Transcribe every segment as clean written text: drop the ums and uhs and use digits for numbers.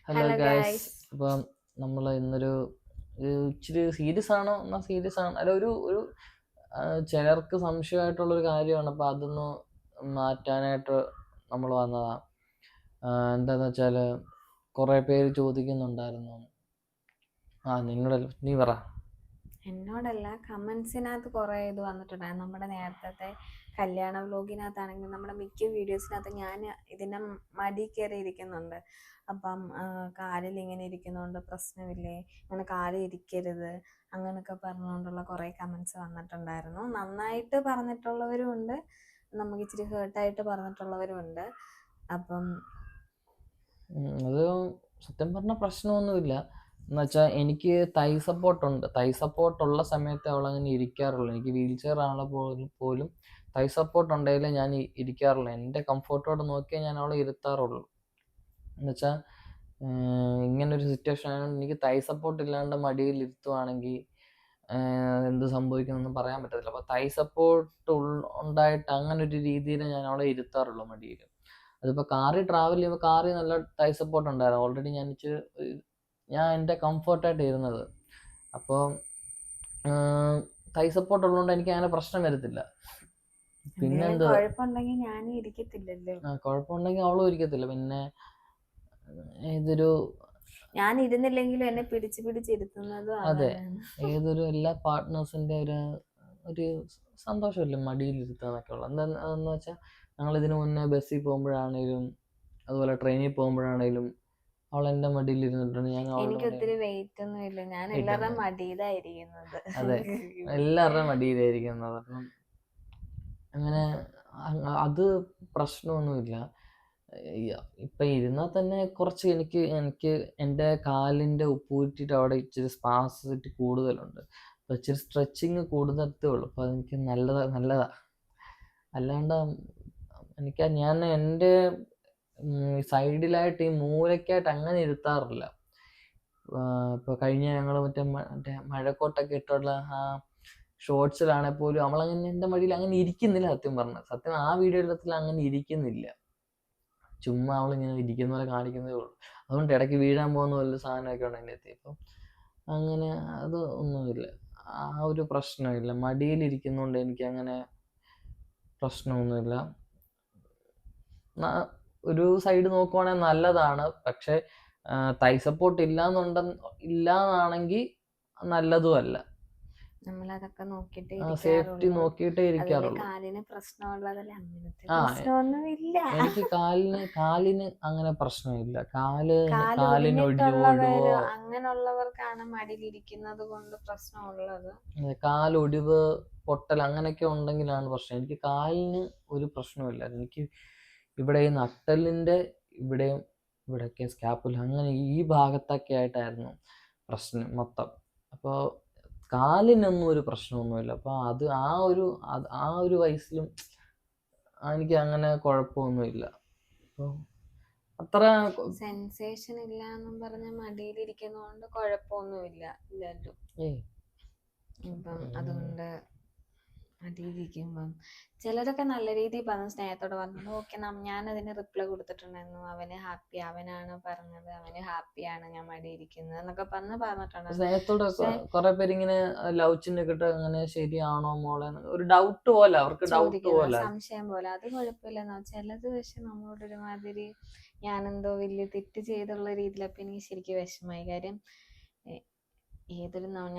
Hello hello guys. Guys. അപ്പം നമ്മൾ ഇന്നൊരു ഇച്ചിരി സീരിയസ് ആണോ എന്നാൽ സീരിയസ് ആണ്, അല്ല ഒരു ചിലർക്ക് സംശയമായിട്ടുള്ളൊരു കാര്യമാണ്. അപ്പം അതൊന്ന് മാറ്റാനായിട്ട് നമ്മൾ വന്നതാണ്. എന്താന്ന് വെച്ചാൽ കുറേ പേര് ചോദിക്കുന്നുണ്ടായിരുന്നു. നീ പറ. എന്നോടല്ല, കമൻസിനകത്ത് കുറേ ഇത് വന്നിട്ടുണ്ടായിരുന്നു. നമ്മുടെ നേരത്തെ കല്യാണ വ്ലോഗിനകത്താണെങ്കിൽ നമ്മുടെ മിക്ക വീഡിയോസിനകത്ത് ഞാൻ ഇതിൻ്റെ മടി കയറി ഇരിക്കുന്നുണ്ട്. അപ്പം കാലിൽ ഇങ്ങനെ ഇരിക്കുന്നതുകൊണ്ട് പ്രശ്നമില്ലേ, അങ്ങനെ കാലിൽ ഇരിക്കരുത് അങ്ങനെയൊക്കെ പറഞ്ഞുകൊണ്ടുള്ള കുറേ കമൻസ് വന്നിട്ടുണ്ടായിരുന്നു. നന്നായിട്ട് പറഞ്ഞിട്ടുള്ളവരും ഉണ്ട്, നമുക്ക് ഇച്ചിരി ഹേർട്ടായിട്ട് പറഞ്ഞിട്ടുള്ളവരും ഉണ്ട്. അപ്പം അത് സത്യം പറഞ്ഞ പ്രശ്നമൊന്നുമില്ല. എന്നുവെച്ചാൽ എനിക്ക് തൈ സപ്പോർട്ടുണ്ട്. തൈ സപ്പോർട്ടുള്ള സമയത്ത് അവളങ്ങനെ ഇരിക്കാറുള്ളൂ. എനിക്ക് വീൽ ചെയർ ആണെങ്കിൽ പോലും തൈ സപ്പോർട്ട് ഉണ്ടെങ്കിലേ ഞാൻ ഇരിക്കാറുള്ളൂ. എൻ്റെ കംഫർട്ടോടെ നോക്കിയേ ഞാൻ അവളെ ഇരുത്താറുള്ളൂ. എന്നുവെച്ചാൽ ഇങ്ങനൊരു സിറ്റുവേഷൻ ആയതുകൊണ്ട് എനിക്ക് തൈ സപ്പോർട്ട് ഇല്ലാണ്ട് മടിയിൽ ഇരുത്തുവാണെങ്കിൽ എന്ത് സംഭവിക്കുമെന്നൊന്നും പറയാൻ പറ്റത്തില്ല. അപ്പോൾ തൈ സപ്പോർട്ട് ഉണ്ടായിട്ട് അങ്ങനെ ഒരു രീതിയിൽ ഞാൻ അവളെ ഇരുത്താറുള്ളൂ മടിയിൽ. അതിപ്പോൾ കാറിൽ ട്രാവൽ ചെയ്യുമ്പോൾ കാറിൽ നല്ല തൈ സപ്പോർട്ട് ഉണ്ടായിരുന്നു. ഓൾറെഡി ഞാൻ എൻ്റെ കംഫർട്ടായിട്ട് ഇരുന്നത്. അപ്പോൾ തൈ സപ്പോർട്ട് ഉള്ളതുകൊണ്ട് എനിക്ക് അങ്ങനെ പ്രശ്നം വരത്തില്ല. പിന്നെ എന്ത് കുഴപ്പമുണ്ടെങ്കിൽ ഞാനും ഇരിക്കത്തില്ലല്ലോ. കുഴപ്പമുണ്ടെങ്കിൽ അവളും ഇരിക്കത്തില്ല. പിന്നെ ഇതൊരു ഞാൻ ഇരുന്നില്ലെങ്കിലും എന്നെ പിടിച്ചിരുത്തുന്നതും അതെ, അവനാണ്. എല്ലാ പാർട്ട്നേഴ്സിൻ്റെ ഒരു സന്തോഷമല്ലേ മടിയിലിരുത്തുക എന്നൊക്കെ ഉള്ളത്. എന്താന്ന് വെച്ചാൽ ഞങ്ങൾ ഇതിനു മുന്നേ ബസ്സിൽ പോകുമ്പോഴാണേലും അതുപോലെ ട്രെയിനിൽ പോകുമ്പോഴാണേലും അവൾ എൻ്റെ മടിയിലിരുന്നിട്ടുണ്ട്. ഞാൻ എനിക്ക് ഒത്തിരി വെയിറ്റ് ഒന്നും ഇല്ല, ഞാൻ എല്ലാവരുടെയും മടിയിലായിരിക്കുന്നത്. അതെ, എല്ലാവരുടെയും മടിയിലായിരിക്കുന്നത്. അപ്പം അങ്ങനെ അത് പ്രശ്നമൊന്നുമില്ല. ഇപ്പം ഇരുന്നാൽ തന്നെ കുറച്ച് എനിക്ക് എൻ്റെ കാലിൻ്റെ ഉപ്പൂറ്റിട്ട് അവിടെ ഇച്ചിരി സ്പാസിറ്റി കൂടുതലുണ്ട്. അപ്പോൾ ഇച്ചിരി സ്ട്രെച്ചിങ് കൂടുതലത്തേ ഉള്ളൂ. അപ്പോൾ അതെനിക്ക് നല്ലതാ. അല്ലാണ്ട് ഞാൻ എൻ്റെ സൈഡിലായിട്ട് ഈ മൂലയ്ക്കായിട്ട് അങ്ങനെ ഇരുത്താറില്ല. ഇപ്പോൾ കഴിഞ്ഞ ഞങ്ങൾ മറ്റേ മഴക്കോട്ടൊക്കെ ഇട്ടുള്ള ആ ഷോർട്സിലാണെങ്കിൽ പോലും അവളങ്ങനെ എൻ്റെ മടിയിൽ അങ്ങനെ ഇരിക്കുന്നില്ല. സത്യം ആ വീഡിയോത്തിൽ അങ്ങനെ ഇരിക്കുന്നില്ല. ചുമ്മാ അവളിങ്ങനെ ഇരിക്കുന്ന പോലെ കാണിക്കുന്നതേ ഉള്ളൂ. അതുകൊണ്ട് ഇടയ്ക്ക് വീഴാൻ പോകുന്ന വല്ല സാധനമൊക്കെ ഉണ്ട് അതിൻ്റെ അകത്ത്. ഇപ്പം അങ്ങനെ അത് ഒന്നുമില്ല, ആ ഒരു പ്രശ്നമില്ല. മടിയിലിരിക്കുന്നതുകൊണ്ട് എനിക്കങ്ങനെ പ്രശ്നമൊന്നുമില്ല. ഒരു സൈഡ് നോക്കുവാണെങ്കിൽ നല്ലതാണ്. പക്ഷെ തൈ സപ്പോർട്ട് ഇല്ലാന്നാണെങ്കിൽ നല്ലതുമല്ല. നമ്മളതൊക്കെ നോക്കിയിട്ട് സേഫ്റ്റി നോക്കിയിട്ടേ ഇരിക്കാറുള്ളൂ. കാലിന് പ്രശ്നമുള്ളതല്ലേ, അങ്ങനത്തെ പ്രശ്നമൊന്നുമില്ല. എനിക്ക് കാലിന് അങ്ങനെ പ്രശ്നമില്ല. കാലിന് ഒടിവോ അങ്ങനെയുള്ളവർക്കാണ് മടിയിലിരിക്കുന്നത് കൊണ്ട് പ്രശ്നമുള്ളത്. കാലൊടിവ് പൊട്ടൽ അങ്ങനെയൊക്കെ ഉണ്ടെങ്കിലാണ് പ്രശ്നം. എനിക്ക് കാലിന് ഒരു പ്രശ്നമില്ല. എനിക്ക് ഇവിടെ ഈ നട്ടലിൻ്റെ ഇവിടെയൊക്കെ സ്കാപ്പുല അങ്ങനെ ഈ ഭാഗത്തൊക്കെ ആയിട്ടായിരുന്നു പ്രശ്നം മൊത്തം. അപ്പോൾ കാലിനൊന്നും ഒരു പ്രശ്നമൊന്നുമില്ല. അപ്പോൾ അത് ആ ഒരു വയസ്സിലും എനിക്ക് അങ്ങനെ കുഴപ്പമൊന്നുമില്ല. അപ്പോൾ അത്ര സെൻസേഷൻ ഇല്ല എന്നും പറഞ്ഞ മടിയിലിരിക്കുന്നതുകൊണ്ട് കുഴപ്പമൊന്നുമില്ല ഇല്ലല്ലോ. ഇപ്പം അതുകൊണ്ട് മടിയിലിരിക്കുമ്പം ചിലരൊക്കെ നല്ല രീതിയിൽ പറഞ്ഞ സ്നേഹത്തോടെ പറഞ്ഞു, ഓക്കെ ഞാൻ അതിന് റിപ്ലൈ കൊടുത്തിട്ടുണ്ടായിരുന്നു, അവന് ഹാപ്പി, അവനാണ് പറഞ്ഞത്, അവന് ഹാപ്പിയാണ് ഞാൻ മടിയിരിക്കുന്നത് എന്നൊക്കെ പറഞ്ഞിട്ടുണ്ട്. സ്നേഹത്തോടെ കുറെ പേരിങ്ങനെ ലവ് ചിഹ്നൊക്കെ ഇട്ട് അങ്ങനെ ശരിയാണോ മോളെ ഒരു ഡൗട്ട് പോലെ, അവർക്ക് ഡൗട്ട് പോലെ, സംശയം പോലെ. അത് കുഴപ്പമില്ലെന്നോ. ചിലത് പക്ഷെ നമ്മളോട് ഒരുമാതിരി ഞാനെന്തോ വലിയ തെറ്റ് ചെയ്തുള്ള രീതിയിൽ അപ്പം എനിക്ക് ശരിക്കും വിഷമമായി. കാര്യം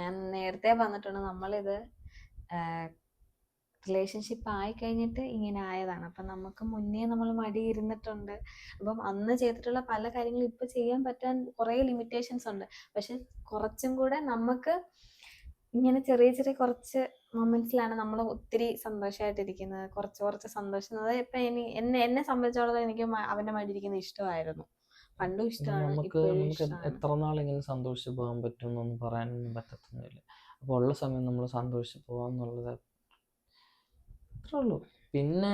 ഞാൻ നേരത്തെ പറഞ്ഞിട്ടുണ്ട്, നമ്മളിത് റിലേഷൻഷിപ്പ് ആയി കഴിഞ്ഞിട്ട് ഇങ്ങനെ ആയതാണ്. അപ്പം നമുക്ക് മുന്നേ നമ്മൾ മടി ഇരുന്നിട്ടുണ്ട്. അപ്പം അന്ന് ചെയ്തിട്ടുള്ള പല കാര്യങ്ങളും ഇപ്പം ചെയ്യാൻ പറ്റാൻ കുറേ ലിമിറ്റേഷൻസ് ഉണ്ട്. പക്ഷെ കുറച്ചും കൂടെ നമുക്ക് ഇങ്ങനെ ചെറിയ കുറച്ച് മൊമെന്റ്സിലാണ് നമ്മൾ ഒത്തിരി സന്തോഷമായിട്ടിരിക്കുന്നത്. കുറച്ച് സന്തോഷം. അതായത് ഇപ്പം എന്നെ സംബന്ധിച്ചോളം എനിക്ക് അവൻ്റെ മടിയിരിക്കുന്നത് ഇഷ്ടമായിരുന്നു. പണ്ടും ഇഷ്ടമാണ്, ഇപ്പോഴും ഇഷ്ടമാണ്. എത്ര നാൾ ഇങ്ങനെ സന്തോഷിച്ച് പോകാൻ പറ്റും എന്നൊന്നും പറയാനൊന്നും പറ്റത്തൊന്നുമില്ല. അപ്പോൾ ഉള്ള സമയം നമ്മൾ സന്തോഷിച്ച് പോകാന്നുള്ളത് അത്രേ ഉള്ളൂ. പിന്നെ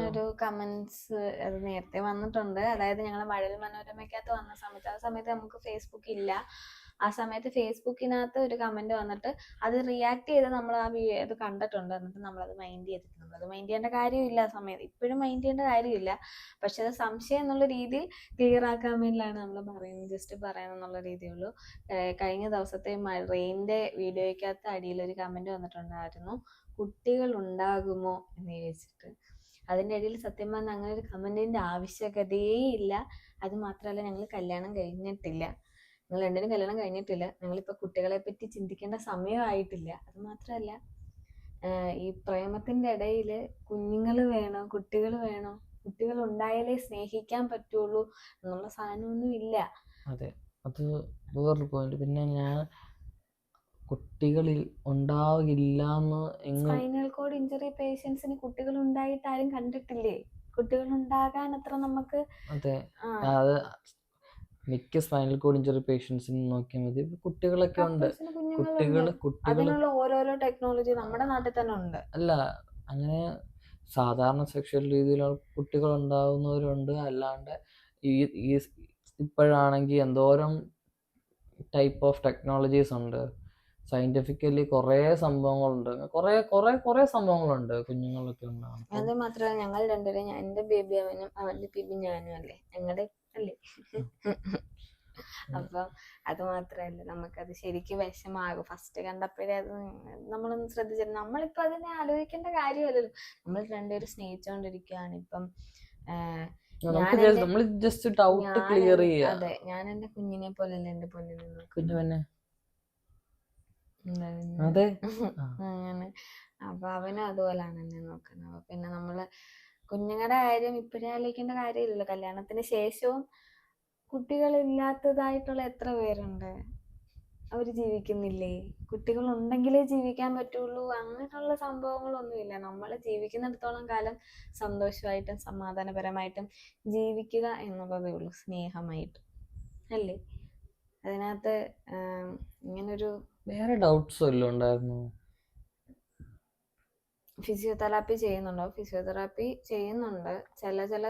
ഒരു കമന്റ്സ് അത് നേരത്തെ വന്നിട്ടുണ്ട്. അതായത് ഞങ്ങൾ മഴവിൽ മനോരമയ്ക്കകത്ത് വന്ന സമയത്ത്, ആ സമയത്ത് നമുക്ക് ഫേസ്ബുക്ക് ഇല്ല. ആ സമയത്ത് ഫേസ്ബുക്കിനകത്ത് ഒരു കമന്റ് വന്നിട്ട് അത് റിയാക്ട് ചെയ്ത് നമ്മൾ അത് കണ്ടിട്ടുണ്ട്. എന്നിട്ട് നമ്മളത് മൈൻഡ് ചെയ്തിട്ട് നമ്മളത് മൈൻഡ് ചെയ്യേണ്ട കാര്യമില്ല. ആ സമയത്ത് ഇപ്പോഴും മൈൻഡ് ചെയ്യേണ്ട കാര്യമില്ല. പക്ഷെ അത് സംശയം എന്നുള്ള രീതിയിൽ ക്ലിയർ ആക്കാൻ വേണ്ടിയിലാണ് നമ്മൾ പറയുന്നത്, ജസ്റ്റ് പറയാനെന്നുള്ള രീതിയുള്ളൂ. കഴിഞ്ഞ ദിവസത്തെ റെയിൻ്റെ വീഡിയോയ്ക്കകത്ത് അടിയിൽ ഒരു കമന്റ് വന്നിട്ടുണ്ടായിരുന്നു, കുട്ടികൾ ഉണ്ടാകുമോ എന്ന് ചോദിച്ചിട്ട്. അതിൻ്റെ ഇടയിൽ സത്യം പറഞ്ഞാൽ അങ്ങനെ ഒരു കമന്റിന്റെ ആവശ്യകതയേ ഇല്ല. അത് മാത്രമല്ല, ഞങ്ങൾ കല്യാണം കഴിഞ്ഞിട്ടില്ല, ഞങ്ങൾ രണ്ടിനും കല്യാണം കഴിഞ്ഞിട്ടില്ല. ഞങ്ങളിപ്പോൾ കുട്ടികളെ പറ്റി ചിന്തിക്കേണ്ട സമയമായിട്ടില്ല. അത് മാത്രമല്ല, ഈ പ്രേമത്തിന്റെ ഇടയിൽ കുഞ്ഞുങ്ങൾ വേണോ കുട്ടികൾ വേണോ, കുട്ടികൾ ഉണ്ടായാലേ സ്നേഹിക്കാൻ പറ്റുള്ളൂ എന്നുള്ള സാധനമൊന്നും ഇല്ല. അതെ, അത് വേറൊരു പോയിന്റ്. പിന്നെ ഞാൻ കുട്ടികളിൽ ഉണ്ടാകില്ല എന്ന് സ്പൈനൽ കോഡ് ഇഞ്ചറി പേഷ്യൻസിന് കുട്ടികൾ ഉണ്ടായിട്ട് ആരും കണ്ടിട്ടില്ലേ? കുട്ടികൾ ഉണ്ടാകാൻ അത്ര നമുക്ക് അതെ, അത് മിക്ക സ്പൈനൽ കോഡ് ഇഞ്ചറി പേഷ്യൻസിന് നോക്കിയാൽ മതി, കുട്ടികളൊക്കെ ഉണ്ട്. അതിനുള്ള ഓരോരോ ടെക്നോളജി നമ്മുടെ നാട്ടിൽ തന്നെ ഉണ്ട്. അല്ല, അങ്ങനെ സാധാരണ സെക്ഷൽ രീതിയിലുള്ള കുട്ടികൾ ഉണ്ടാകുന്നവരുണ്ട്. അല്ലാണ്ട് ഈ ഇപ്പോഴാണെങ്കിൽ എന്തോരം ടൈപ്പ് ഓഫ് ടെക്നോളജീസ് ഉണ്ട്. സയന്റിഫിക്കലി കുറേ സംഭവങ്ങളുണ്ട്, കുറേ സംഭവങ്ങളുണ്ട് കുഞ്ഞുങ്ങളൊക്കെ ഉണ്ടാകും. അത് മാത്രമല്ല, ഞങ്ങൾ രണ്ടുപേരും, എന്റെ ബേബി അവനും അവന്റെ ബേബി ഞാനും അല്ലേ, ഞങ്ങളുടെ അല്ലേ. അപ്പം അത് മാത്രല്ല, നമുക്കത് ശരിക്കും വിഷമാകും. ഫസ്റ്റ് കണ്ടപ്പോഴേ അത് നമ്മളൊന്ന് ശ്രദ്ധിച്ചിട്ട്, നമ്മളിപ്പോ അതിനെ ആലോചിക്കേണ്ട കാര്യമല്ലല്ലോ. നമ്മൾ രണ്ടുപേരും സ്നേഹിച്ചോണ്ടിരിക്കുകയാണ്. ഇപ്പം അതെ, ഞാൻ എന്റെ കുഞ്ഞിനെ പോലെയല്ല എന്റെ പൊന്നിനെ കുഞ്ഞു. അങ്ങനെ. അപ്പൊ അവനും അതുപോലാണ് എന്നെ നോക്കുന്നത്. അപ്പൊ പിന്നെ നമ്മള് കുഞ്ഞുങ്ങളുടെ കാര്യം ഇപ്പഴേ ആലോചിക്കേണ്ട കാര്യമില്ലല്ലോ. കല്യാണത്തിന് ശേഷവും കുട്ടികളില്ലാത്തതായിട്ടുള്ള എത്ര പേരുണ്ട്, അവര് ജീവിക്കുന്നില്ലേ? കുട്ടികൾ ഉണ്ടെങ്കിലേ ജീവിക്കാൻ പറ്റുള്ളൂ അങ്ങനെയുള്ള സംഭവങ്ങളൊന്നുമില്ല. നമ്മൾ ജീവിക്കുന്നിടത്തോളം കാലം സന്തോഷമായിട്ടും സമാധാനപരമായിട്ടും ജീവിക്കുക എന്നുള്ളതേ ഉള്ളൂ, സ്നേഹമായിട്ടും അല്ലേ. അതിനകത്ത് ഇങ്ങനൊരു വേറെ ഡൗട്ട്സ് വല്ലതും ഉണ്ടായിരുന്നു? ഫിസിയോതെറാപ്പി ചെയ്യുന്നുണ്ടോ? ഫിസിയോതെറാപ്പി ചെയ്യുന്നുണ്ട്. ചില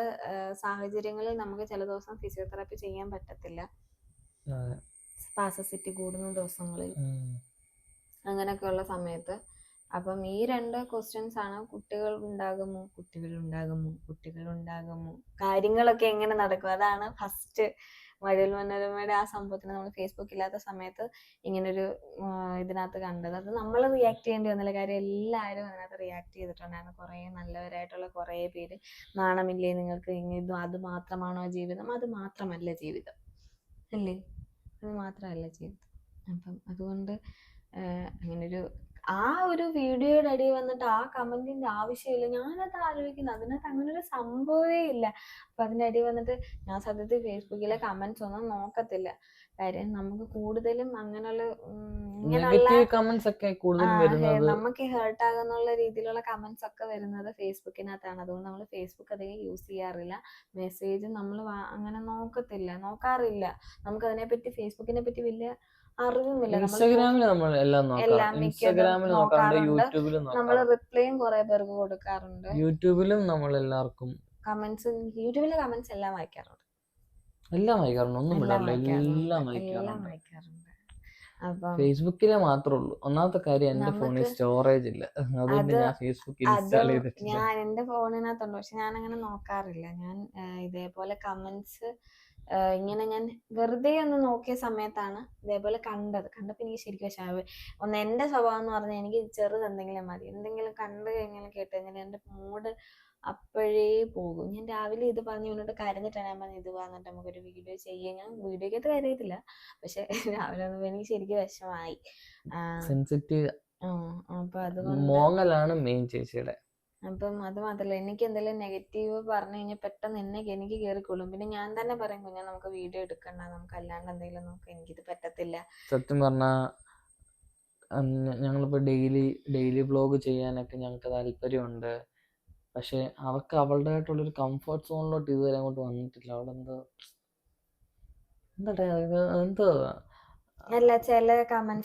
സാഹചര്യങ്ങളിൽ നമുക്ക് ചില ദിവസം ഫിസിയോതെറാപ്പി ചെയ്യാൻ പറ്റത്തില്ല, സ്പാസസിറ്റി കൂടുന്ന ദിവസങ്ങളിൽ, അങ്ങനെയൊക്കെയുള്ള സമയത്ത്. അപ്പം ഈ 2 ക്വസ്റ്റ്യൻസ് ആണ്, കുട്ടികൾ ഉണ്ടാകുമോ, കാര്യങ്ങളൊക്കെ എങ്ങനെ നടക്കും. അതാണ് ഫസ്റ്റ് മഴവിൽ മനോരമയുടെ ആ സംഭവത്തിന് നമ്മൾ ഫേസ്ബുക്ക് ഇല്ലാത്ത സമയത്ത് ഇങ്ങനൊരു ഇതിനകത്ത് കണ്ടത്. അത് നമ്മൾ റിയാക്ട് ചെയ്യേണ്ടി വന്നില്ല, കാര്യം എല്ലാവരും അതിനകത്ത് റിയാക്ട് ചെയ്തിട്ടുണ്ടായിരുന്നു. കുറേ നല്ലവരായിട്ടുള്ള കുറേ പേര്, നാണമില്ലേ നിങ്ങൾക്ക്, ഇതും അത് മാത്രമാണോ ജീവിതം? അത് മാത്രമല്ല ജീവിതം അല്ലേ, അത് മാത്രമല്ല ജീവിതം. അപ്പം അതുകൊണ്ട് അങ്ങനൊരു ആ ഒരു വീഡിയോയുടെ അടിയിൽ വന്നിട്ട് ആ കമന്റിന്റെ ആവശ്യമില്ല. ഞാനത് ആലോചിക്കുന്നത്, അതിനകത്ത് അങ്ങനൊരു സംഭവമേ ഇല്ല. അപ്പൊ അതിന്റെ അടിയിൽ വന്നിട്ട് ഞാൻ സത്യത്തിൽ ഫേസ്ബുക്കിലെ കമന്റ്സ് ഒന്നും നോക്കത്തില്ല. കാര്യം നമുക്ക് കൂടുതലും അങ്ങനെയുള്ള നമുക്ക് ഹേർട്ട് ആകുന്നുള്ള രീതിയിലുള്ള കമന്റ്സ് ഒക്കെ വരുന്നത് ഫേസ്ബുക്കിനകത്താണ്. അതുകൊണ്ട് നമ്മൾ ഫേസ്ബുക്ക് അധികം യൂസ് ചെയ്യാറില്ല. മെസ്സേജ് നമ്മൾ അങ്ങനെ നോക്കാറില്ല. നമുക്ക് അതിനെപ്പറ്റി, ഫേസ്ബുക്കിനെ പറ്റി വലിയ അറിവുമില്ല. ഇൻസ്റ്റാഗ്രാമിൽ നമ്മൾ എല്ലാം നമ്മൾ റിപ്ലൈയും കുറെ പേർക്ക് കൊടുക്കാറുണ്ട്. യൂട്യൂബിലും നമ്മൾ എല്ലാവർക്കും യൂട്യൂബിലെ കമന്റ്സ് എല്ലാം വായിക്കാറുണ്ട്. എല്ലാം വായിക്കാറുണ്ട്. ഫേസ്ബുക്കിലെ മാത്രമേ ഉള്ളൂ. ഒന്നാമത്തെ കാര്യം, എന്റെ ഫോണിൽ സ്റ്റോറേജ് ഇല്ല, അതുകൊണ്ട് ഞാൻ ഫേസ്ബുക്ക് ഇൻസ്റ്റാൾ ചെയ്തിട്ടില്ല. ഞാൻ എന്റെ ഫോണിനകത്തുണ്ട്, പക്ഷെ ഞാൻ അങ്ങനെ നോക്കാറില്ല. ഞാൻ ഇതേപോലെ കമന്റ്സ് ഇങ്ങനെ ഞാൻ വെറുതെ ഒന്ന് നോക്കിയ സമയത്താണ് ഇതേപോലെ കണ്ടപ്പോൾ എനിക്ക് ശരിക്കും വിഷമമായി. ഒന്ന് എന്റെ സ്വഭാവം എന്ന് പറഞ്ഞാൽ, എനിക്ക് ചെറുത് എന്തെങ്കിലും മതി. എന്തെങ്കിലും കണ്ടു കഴിഞ്ഞാൽ കേട്ട് കഴിഞ്ഞാൽ എന്റെ മൂഡ് അപ്പോഴേ പോകും. ഞാൻ രാവിലെ ഇത് പറഞ്ഞ് ഇവനോട് കരഞ്ഞിട്ടാണ് ഞാൻ പറഞ്ഞത്, ഇത് വന്നിട്ട് നമുക്കൊരു വീഡിയോ ചെയ്യാം. ഞാൻ വീഡിയോക്കകത്ത് കരയത്തില്ല, പക്ഷെ രാവിലെ വന്നപ്പോൾ എനിക്ക് ശരിക്കും വിഷമമായി. സെൻസിറ്റീവ്. അപ്പൊ അതുകൊണ്ട് മോങ്ങലാണ് മെയിൻ ചേച്ചിയുടെ. അപ്പം അത് മാത്രല്ല, എനിക്ക് എന്തെങ്കിലും നെഗറ്റീവ് പറഞ്ഞു കഴിഞ്ഞാൽ പെട്ടെന്ന് എനിക്ക് കയറിക്കൊള്ളും. പിന്നെ ഞാൻ തന്നെ പറയും, കുഞ്ഞാ നമുക്ക് വീഡിയോ എടുക്കണ്ട, നമുക്ക് അല്ലാണ്ട് എന്തെങ്കിലും നോക്കാം, എനിക്കിത് പറ്റത്തില്ല. സത്യം പറഞ്ഞാ ഞങ്ങളിപ്പോ ഡെയിലി വ്ലോഗ് ചെയ്യാനൊക്കെ ഞങ്ങൾക്ക് താല്പര്യമുണ്ട്. പക്ഷെ അവർക്ക് അവളുടേതായിട്ടുള്ളൊരു കംഫർട്ട് സോണിലോട്ട് ഇതുവരെ അങ്ങോട്ട് വന്നിട്ടില്ല. അവിടെ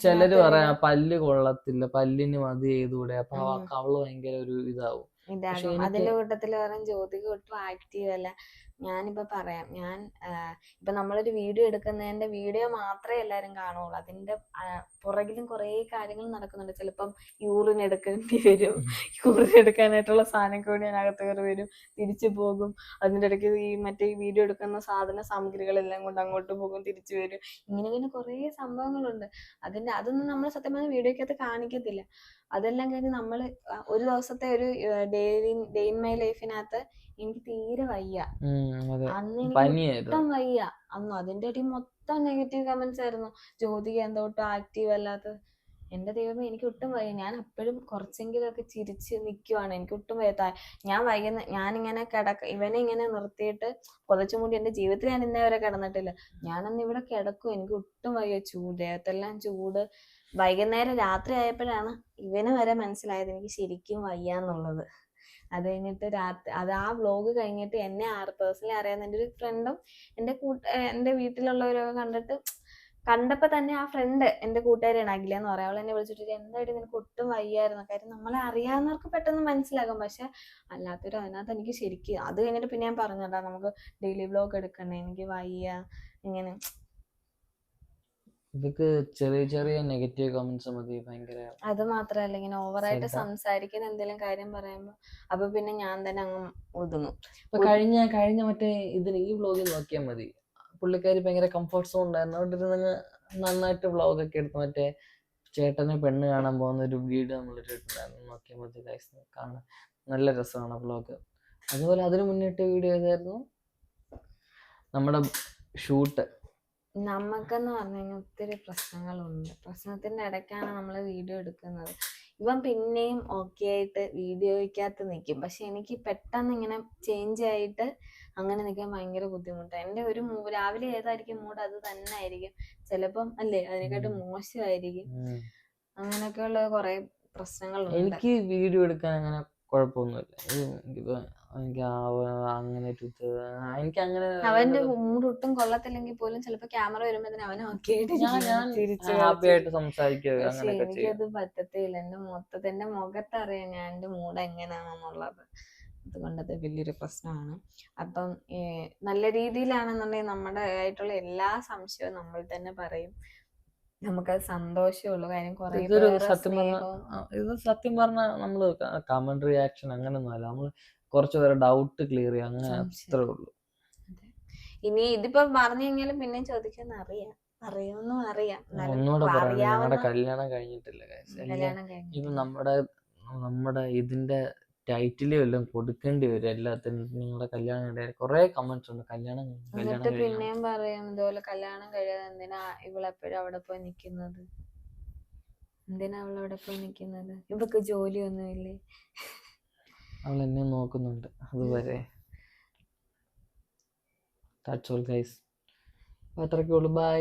ചിലര് പറയാ പല്ല് കൊള്ളത്തില്ല, പല്ലിന് മതി ചെയ്തൂടെ, അപ്പൊ അവൾക്ക് അവള് ഭയങ്കര ഒരു ഇതാവും. അതിന്റെ കൂട്ടത്തില് പറയാൻ ജ്യോതിക ഒട്ടും ആക്റ്റീവ് അല്ല. ഞാനിപ്പോ പറയാം, ഇപ്പൊ നമ്മളൊരു വീഡിയോ എടുക്കുന്നതിന്റെ വീഡിയോ മാത്രമേ എല്ലാരും കാണുള്ളൂ. അതിന്റെ പുറകിലും കുറേ കാര്യങ്ങൾ നടക്കുന്നുണ്ട്. ചിലപ്പം യൂറിൻ എടുക്കേണ്ടി വരും, യൂറിൻ എടുക്കാനായിട്ടുള്ള സാധനം കൂടി അതിനകത്ത് കയറി വരും, തിരിച്ചു പോകും. അതിന്റെ ഇടയ്ക്ക് ഈ വീഡിയോ എടുക്കുന്ന സാമഗ്രികളെല്ലാം കൊണ്ട് അങ്ങോട്ട് പോകും, തിരിച്ചു വരും. ഇങ്ങനെ കുറേ സംഭവങ്ങളുണ്ട്. അതൊന്നും നമ്മൾ സത്യം പറഞ്ഞാൽ വീഡിയോക്കകത്ത് കാണിക്കത്തില്ല. അതെല്ലാം കഴിഞ്ഞ് നമ്മൾ ഒരു ദിവസത്തെ ഒരു ഡേ ഇൻ മൈ ലൈഫിനകത്ത് എനിക്ക് തീരെ വയ്യ. അന്ന് എനിക്ക് ഒട്ടും വയ്യ. അതിന്റെ ഇടയിൽ മൊത്തം നെഗറ്റീവ് കമന്റ്സ് ആയിരുന്നു. ജ്യോതിക എന്തോട്ടും ആക്റ്റീവ് അല്ലാത്തത്. എന്റെ ദൈവമേ, എനിക്ക് ഒട്ടും വയ്യ. ഞാൻ എപ്പോഴും കുറച്ചെങ്കിലും ഒക്കെ ചിരിച്ച് നിൽക്കുവാണ്. എനിക്ക് ഒട്ടും വയ്യ. ഞാനിങ്ങനെ ഇവനെ ഇങ്ങനെ നിർത്തിയിട്ട് പുതച്ചുമൂടി എന്റെ ജീവിതത്തിൽ ഞാൻ ഇന്നേ വരെ കിടന്നിട്ടില്ല. ഞാനന്ന് ഇവിടെ കിടക്കും. എനിക്ക് ഒട്ടും വയ്യ. ദേഹത്തെല്ലാം ചൂട്. വൈകുന്നേരം രാത്രി ആയപ്പോഴാണ് ഇവന് വരെ മനസ്സിലായത് എനിക്ക് ശരിക്കും വയ്യാന്നുള്ളത്. അത് കഴിഞ്ഞിട്ട് അത് ആ വ്ലോഗ് കഴിഞ്ഞിട്ട് എന്നെ പേഴ്സണലി അറിയാവുന്ന എൻ്റെ ഒരു ഫ്രണ്ടും എൻ്റെ വീട്ടിലുള്ളവരൊക്കെ കണ്ടപ്പോ തന്നെ ആ ഫ്രണ്ട് എൻ്റെ കൂട്ടുകാരിയാണ് അഖില എന്ന് പറയാം. അവൾ എന്നെ വിളിച്ചിട്ട് എന്തായിട്ട് നിനക്ക് ഒട്ടും വയ്യായിരുന്നു. കാര്യം നമ്മളെ അറിയാവുന്നവർക്ക് പെട്ടെന്ന് മനസ്സിലാകും. പക്ഷെ അല്ലാത്തൊരു അതിനകത്ത് എനിക്ക് ശരിക്കും അത് കഴിഞ്ഞിട്ട് പിന്നെ ഞാൻ പറഞ്ഞതാ നമുക്ക് ഡെയിലി വ്ലോഗ് എടുക്കണേ, എനിക്ക് വയ്യ ഇങ്ങനെ. ഇതൊക്കെ ചെറിയ ചെറിയ നെഗറ്റീവ് കമന്റ്സ് മതി. ഭയങ്കര അത് മാത്രല്ല ഇങ്ങനെ ഓവറായിട്ട് സംസാരിക്കുന്ന എന്തെങ്കിലും കാര്യം പറയുമ്പോ അപ്പൊ പിന്നെ ഞാൻ തന്നെ അങ്ങ് ഒതുങ്ങും. കഴിഞ്ഞ മറ്റേ ഈ വ്ലോഗിൽ നോക്കിയാൽ മതി. പുള്ളിക്കാരി ഭയങ്കര കംഫർട്ട് സോൺ ഉണ്ടായിരുന്നു. അവിടെ നന്നായിട്ട് വ്ലോഗ് ഒക്കെ എടുത്ത് മറ്റേ ചേട്ടനെ പെണ്ണ് കാണാൻ പോകുന്ന ഒരു വീഡിയോ നമ്മൾ ഇട്ടിട്ടുണ്ടായിരുന്നു. നോക്കിയാൽ മതി, കാണാൻ നല്ല രസമാണ് വ്ലോഗ്. അതുപോലെ അതിന് മുന്നിട്ട് വീഡിയോ ഏതായിരുന്നു, നമ്മുടെ ഷൂട്ട്. നമുക്കെന്ന് പറഞ്ഞു കഴിഞ്ഞാൽ ഒത്തിരി പ്രശ്നങ്ങളുണ്ട്. പ്രശ്നത്തിന്റെ ഇടയ്ക്കാണ് നമ്മൾ വീഡിയോ എടുക്കുന്നത്. ഇവൻ പിന്നെയും ഓക്കെ ആയിട്ട് വീഡിയോയ്ക്കകത്ത് നിൽക്കും. പക്ഷെ എനിക്ക് പെട്ടെന്ന് ഇങ്ങനെ ചേഞ്ച് ആയിട്ട് അങ്ങനെ നിൽക്കാൻ ഭയങ്കര ബുദ്ധിമുട്ടാണ്. എൻ്റെ ഒരു രാവിലെ ഏതായിരിക്കും മൂഡ് അത് തന്നെ ആയിരിക്കും. ചിലപ്പം അല്ലേ അതിനെക്കാട്ടും മോശമായിരിക്കും. അങ്ങനെയൊക്കെയുള്ള കുറെ പ്രശ്നങ്ങളുണ്ട്. എനിക്ക് വീഡിയോ എടുക്കാൻ അങ്ങനെ കുഴപ്പമൊന്നുമില്ല. എനിക്ക് അങ്ങനെ അവന്റെ മൂഡ് ഒട്ടും കൊള്ളത്തില്ലെങ്കിൽ പോലും ചിലപ്പോ ക്യാമറ വരുമ്പോ അവൻ ഓക്കെ ഹാപ്പി ആയിട്ട് സംസാരിക്കുക. പക്ഷെ എനിക്കത് പറ്റത്തില്ല. എന്റെ മുഖത്തറിയാം ഞാൻ എന്റെ മൂഡ് എങ്ങനെയാണെന്നുള്ളത്. അതുകൊണ്ടത് വലിയൊരു പ്രശ്നമാണ്. അപ്പം നല്ല രീതിയിലാണെന്നുണ്ടെങ്കിൽ നമ്മുടെ ആയിട്ടുള്ള എല്ലാ സംശയവും നമ്മൾ തന്നെ പറയും. നമുക്കത് സന്തോഷമുള്ളൂ. കാര്യം സത്യം പറഞ്ഞാൽ നമ്മള് കമന്റ് റിയാക്ഷൻ അങ്ങനൊന്നും അല്ല. നമ്മള് കുറച്ചുപേരെ ഡൗട്ട് ക്ലിയർ ചെയ്യാം, അങ്ങനെ അത്രേ ഉള്ളൂ. ഇനി ഇതിപ്പോ പറഞ്ഞു കഴിഞ്ഞാലും പിന്നെ ചോദിക്കാൻ അറിയാം, അറിയുമെന്നും അറിയാം. ഒന്നുകൂടെ പറയാം, ഞങ്ങളുടെ കല്യാണം കഴിഞ്ഞിട്ടില്ല. ഇപ്പൊ നമ്മുടെ ഇതിന്റെ ടൈറ്റിലും എല്ലാം കൊടുക്കേണ്ടി വരും എല്ലാത്തിനും. നിങ്ങളുടെ കല്യാണം കഴിയാൻ കുറെ കമന്റ്സ് ഉണ്ട്. കല്യാണം പിന്നെയും പറയാം ഇതുപോലെ കല്യാണം കഴിയാതെ എന്തിനാ ഇവളെപ്പോഴും അവിടെ പോയി നിക്കുന്നത്? എന്തിനാ അവളവിടെ പോയി നിക്കുന്നത്? ഇവക്ക് ജോലിയൊന്നുമില്ലേ? അവൾ എന്നെ നോക്കുന്നുണ്ട്. അതുവരെ that's all guys. അത്രയ്ക്കുള്ളൂ. ബൈ.